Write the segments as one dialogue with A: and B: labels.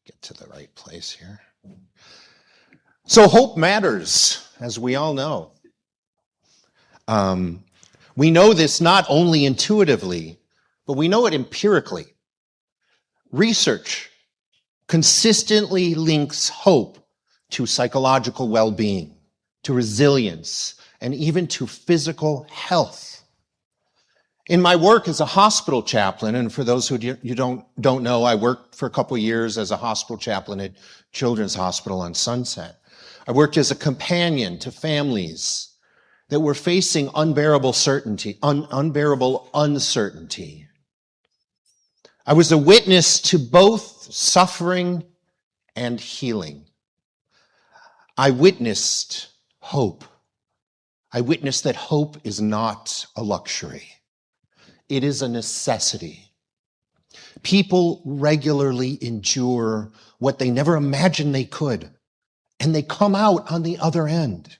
A: Get to the right place here. So hope matters, as we all know. We know this not only intuitively, but we know it empirically. Research consistently links hope to psychological well-being, to resilience, and even to physical health. In my work as a hospital chaplain, and for those who you don't know, I worked for a couple of years as a hospital chaplain at Children's Hospital on Sunset. I worked as a companion to families that were facing unbearable uncertainty. I was a witness to both suffering and healing. I witnessed hope. I witnessed that hope is not a luxury. It is a necessity. People regularly endure what they never imagined they could, and they come out on the other end,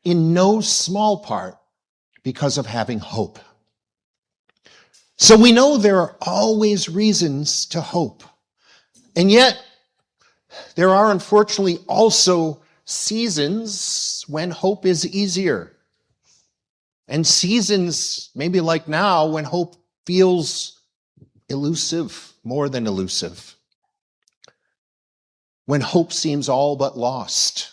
A: in no small part because of having hope. So we know there are always reasons to hope. And yet, there are unfortunately also seasons when hope is easier. And seasons, maybe like now, when hope feels elusive, more than elusive. When hope seems all but lost.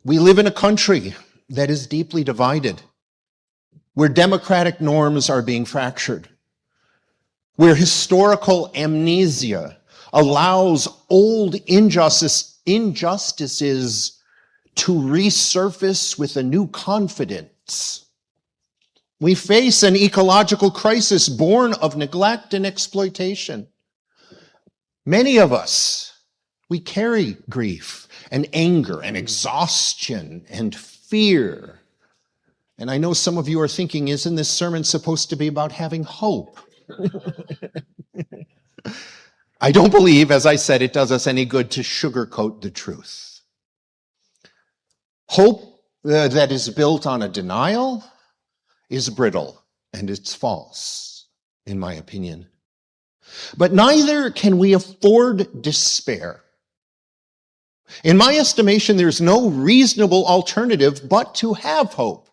A: We live in a country that is deeply divided, where democratic norms are being fractured, where historical amnesia allows old injustices to resurface with a new confidence. We face an ecological crisis born of neglect and exploitation. Many of us, we carry grief and anger and exhaustion and fear. And I know some of you are thinking, isn't this sermon supposed to be about having hope? I don't believe, as I said, it does us any good to sugarcoat the truth. Hope that is built on a denial is brittle and it's false, in my opinion. But neither can we afford despair. In my estimation, there's no reasonable alternative but to have hope.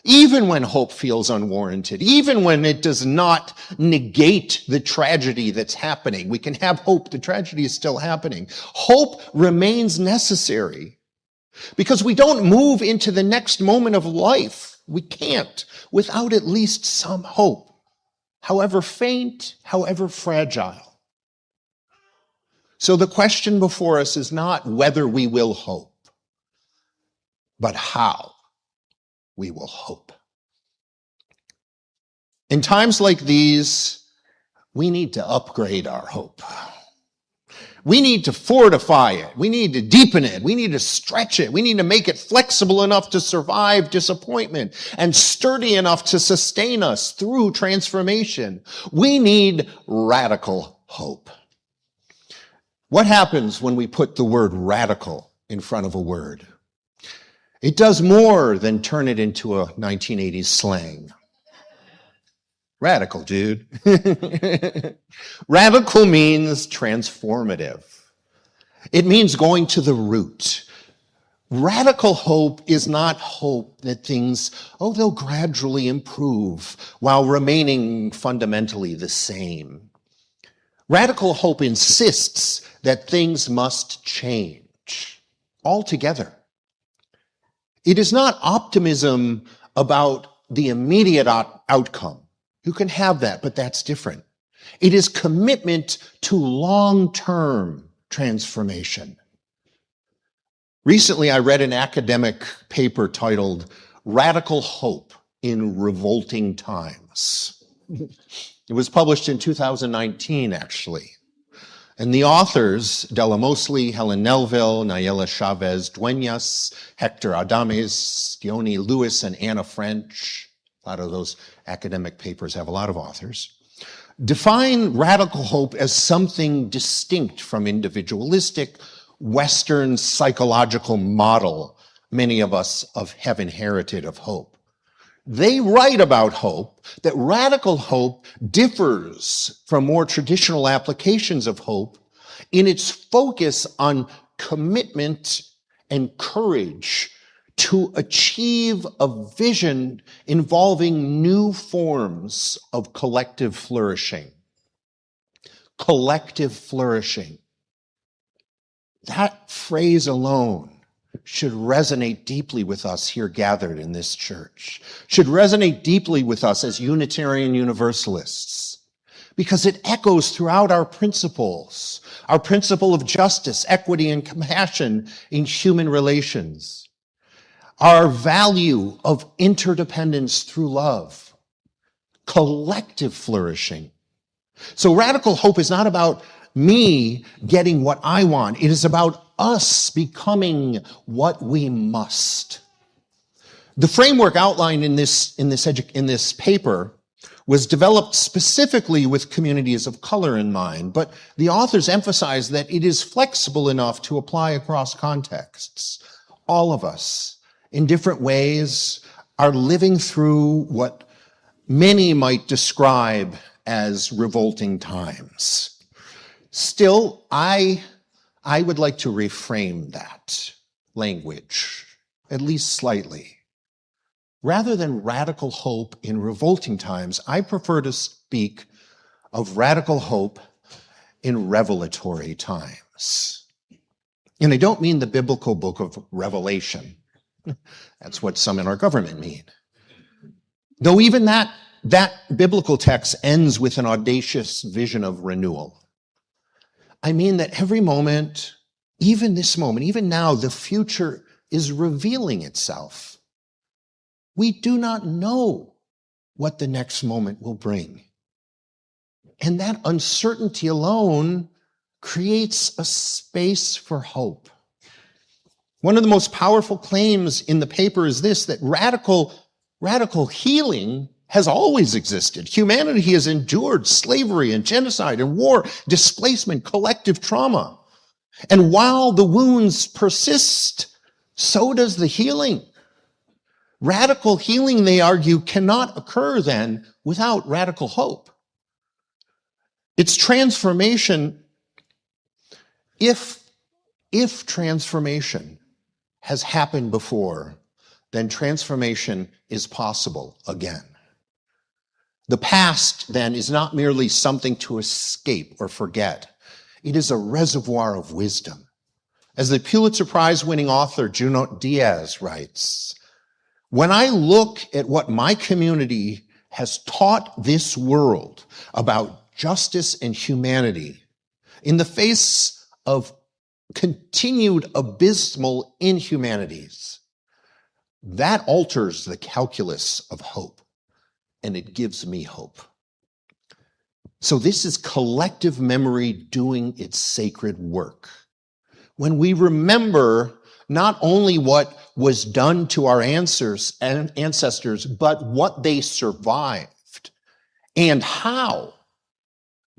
A: Even when hope feels unwarranted, even when it does not negate the tragedy that's happening, we can have hope, the tragedy is still happening. Hope remains necessary because we don't move into the next moment of life. We can't without at least some hope, however faint, however fragile. So the question before us is not whether we will hope, but how we will hope. In times like these, we need to upgrade our hope. We need to fortify it. We need to deepen it. We need to stretch it. We need to make it flexible enough to survive disappointment and sturdy enough to sustain us through transformation. We need radical hope. What happens when we put the word radical in front of a word? It does more than turn it into a 1980s slang. Radical, dude. Radical means transformative. It means going to the root. Radical hope is not hope that things, they'll gradually improve while remaining fundamentally the same. Radical hope insists that things must change altogether. It is not optimism about the immediate outcome. You can have that, but that's different. It is commitment to long-term transformation. Recently, I read an academic paper titled Radical Hope in Revolting Times. It was published in 2019, actually. And the authors, Della Mosley, Helen Nelville, Nayela Chavez Duenas, Hector Adames, Dione Lewis, and Anna French, a lot of those academic papers have a lot of authors, define radical hope as something distinct from individualistic Western psychological model many of us have inherited of hope. They write about hope, that radical hope differs from more traditional applications of hope in its focus on commitment and courage to achieve a vision involving new forms of collective flourishing. Collective flourishing. That phrase alone should resonate deeply with us here gathered in this church, should resonate deeply with us as Unitarian Universalists, because it echoes throughout our principles, our principle of justice, equity, and compassion in human relations, our value of interdependence through love, collective flourishing. So radical hope is not about me getting what I want. It is about us becoming what we must. The framework outlined in this paper was developed specifically with communities of color in mind, but the authors emphasize that it is flexible enough to apply across contexts. All of us, in different ways, are living through what many might describe as revolting times. Still, I would like to reframe that language, at least slightly. Rather than radical hope in revolting times, I prefer to speak of radical hope in revelatory times. And I don't mean the biblical book of Revelation. That's what some in our government mean. Though even that biblical text ends with an audacious vision of renewal. I mean that every moment, even this moment, even now, the future is revealing itself. We do not know what the next moment will bring. And that uncertainty alone creates a space for hope. One of the most powerful claims in the paper is this, that radical healing has always existed. Humanity has endured slavery and genocide and war, displacement, collective trauma. And while the wounds persist, so does the healing. Radical healing, they argue, cannot occur then without radical hope. It's transformation. If transformation has happened before, then transformation is possible again. The past, then, is not merely something to escape or forget. It is a reservoir of wisdom. As the Pulitzer Prize-winning author Junot Diaz writes, when I look at what my community has taught this world about justice and humanity in the face of continued abysmal inhumanities, that alters the calculus of hope. And it gives me hope. So this is collective memory doing its sacred work. When we remember not only what was done to our ancestors, but what they survived and how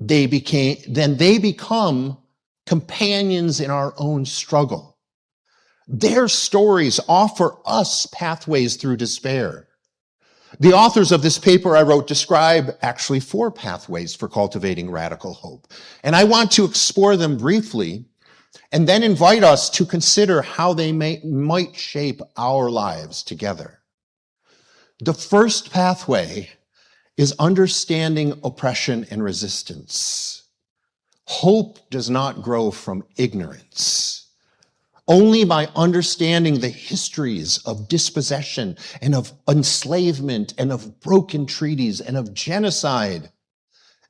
A: they become companions in our own struggle. Their stories offer us pathways through despair. The authors of this paper I wrote describe actually 4 pathways for cultivating radical hope. And I want to explore them briefly and then invite us to consider how they might shape our lives together. The first pathway is understanding oppression and resistance. Hope does not grow from ignorance. Only by understanding the histories of dispossession and of enslavement and of broken treaties and of genocide,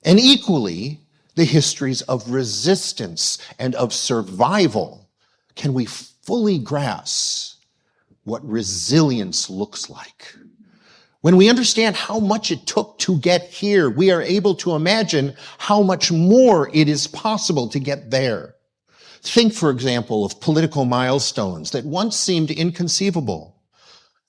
A: and equally the histories of resistance and of survival, can we fully grasp what resilience looks like. When we understand how much it took to get here, we are able to imagine how much more it is possible to get there. Think, for example, of political milestones that once seemed inconceivable.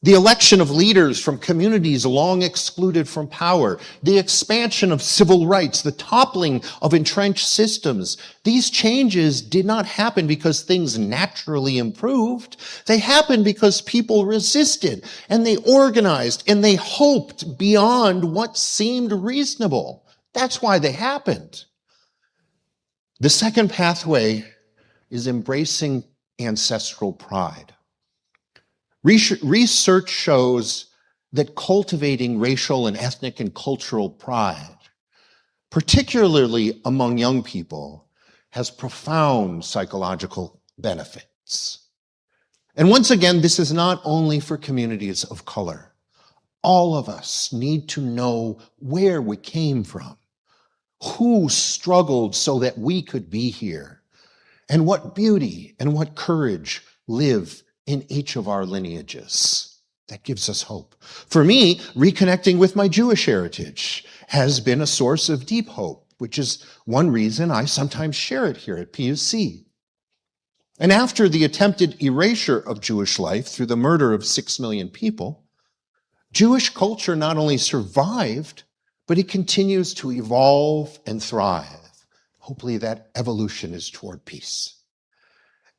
A: The election of leaders from communities long excluded from power, the expansion of civil rights, the toppling of entrenched systems. These changes did not happen because things naturally improved. They happened because people resisted and they organized and they hoped beyond what seemed reasonable. That's why they happened. The second pathway is embracing ancestral pride. Research shows that cultivating racial and ethnic and cultural pride, particularly among young people, has profound psychological benefits. And once again, this is not only for communities of color. All of us need to know where we came from, who struggled so that we could be here, and what beauty and what courage live in each of our lineages. That gives us hope. For me, reconnecting with my Jewish heritage has been a source of deep hope, which is one reason I sometimes share it here at PUC. And after the attempted erasure of Jewish life through the murder of 6 million people, Jewish culture not only survived, but it continues to evolve and thrive. Hopefully that evolution is toward peace.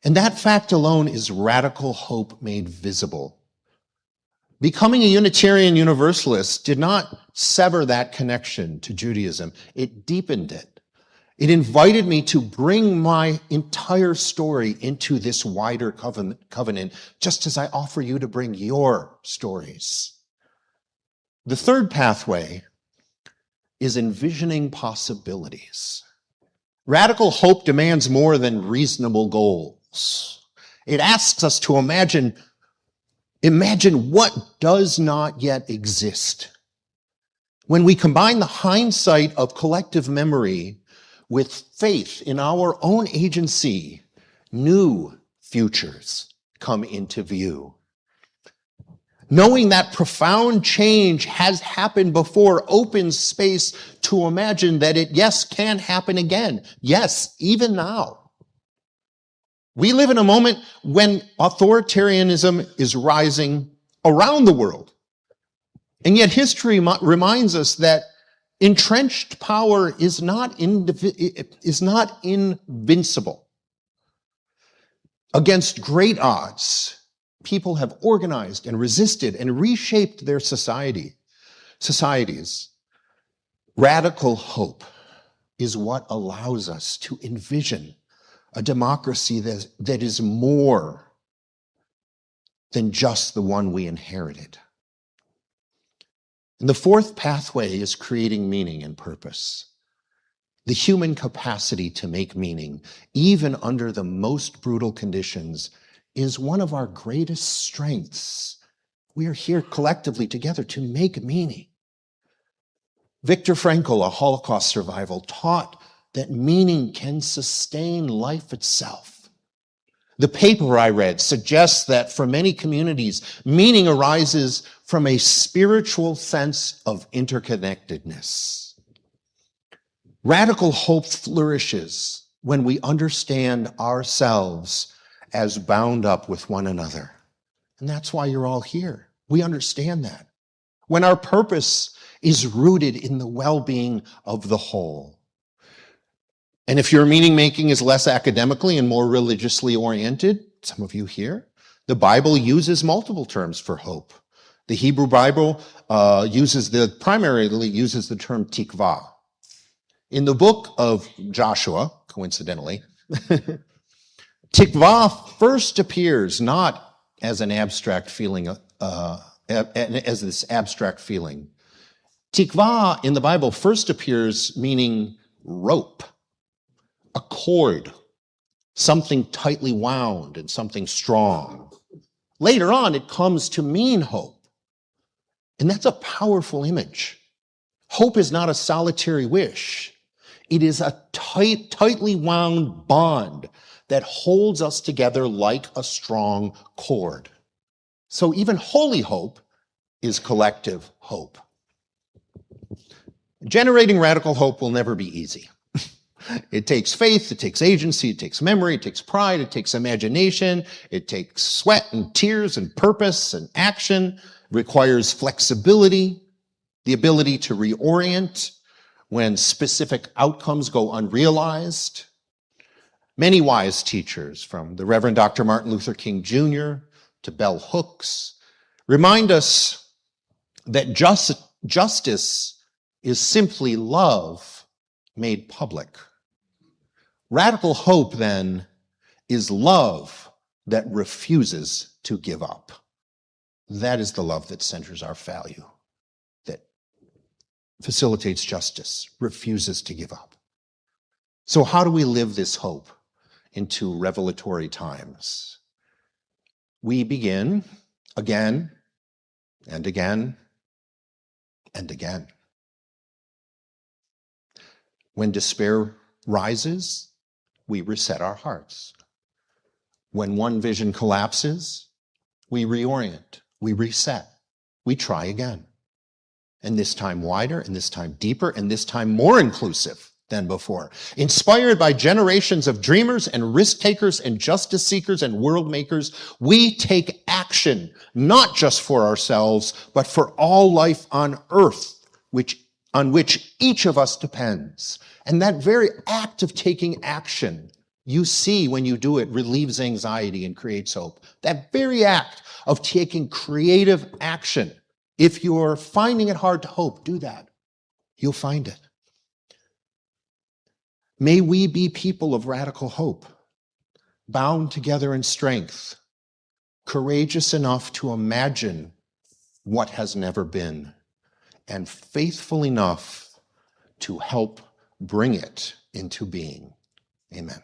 A: And that fact alone is radical hope made visible. Becoming a Unitarian Universalist did not sever that connection to Judaism. It deepened it. It invited me to bring my entire story into this wider covenant, just as I offer you to bring your stories. The third pathway is envisioning possibilities. Radical hope demands more than reasonable goals. It asks us to imagine what does not yet exist. When we combine the hindsight of collective memory with faith in our own agency, new futures come into view. Knowing that profound change has happened before opens space to imagine that it, yes, can happen again. Yes, even now. We live in a moment when authoritarianism is rising around the world. And yet history reminds us that entrenched power is not invincible. Against great odds, people have organized and resisted and reshaped their societies. Radical hope is what allows us to envision a democracy that is more than just the one we inherited. And the fourth pathway is creating meaning and purpose. The human capacity to make meaning, even under the most brutal conditions, is one of our greatest strengths. We are here collectively together to make meaning. Viktor Frankl, a Holocaust survivor, taught that meaning can sustain life itself. The paper I read suggests that for many communities, meaning arises from a spiritual sense of interconnectedness. Radical hope flourishes when we understand ourselves as bound up with one another. And that's why you're all here. We understand that. When our purpose is rooted in the well-being of the whole. And if your meaning making is less academically and more religiously oriented, some of you here, the Bible uses multiple terms for hope. The Hebrew Bible primarily uses the term tikvah. In the book of Joshua, coincidentally, tikvah first appears not as an abstract feeling, as this abstract feeling. Tikvah in the Bible first appears meaning rope, a cord, something tightly wound and something strong. Later on, it comes to mean hope. And that's a powerful image. Hope is not a solitary wish. It is a tightly wound bond that holds us together like a strong cord. So even holy hope is collective hope. Generating radical hope will never be easy. It takes faith, it takes agency, it takes memory, it takes pride, it takes imagination, it takes sweat and tears and purpose and action. It requires flexibility, the ability to reorient when specific outcomes go unrealized. Many wise teachers, from the Reverend Dr. Martin Luther King Jr. to bell hooks, remind us that justice is simply love made public. Radical hope, then, is love that refuses to give up. That is the love that centers our value, that facilitates justice, refuses to give up. So how do we live this hope into revelatory times? We begin again and again and again. When despair rises, we reset our hearts. When one vision collapses, we reorient, we reset, we try again. And this time wider, and this time deeper, and this time more inclusive than before. Inspired by generations of dreamers and risk takers and justice seekers and world makers, we take action, not just for ourselves, but for all life on earth, on which each of us depends. And that very act of taking action, you see when you do it, relieves anxiety and creates hope. That very act of taking creative action. If you're finding it hard to hope, do that. You'll find it. May we be people of radical hope, bound together in strength, courageous enough to imagine what has never been, and faithful enough to help bring it into being. Amen.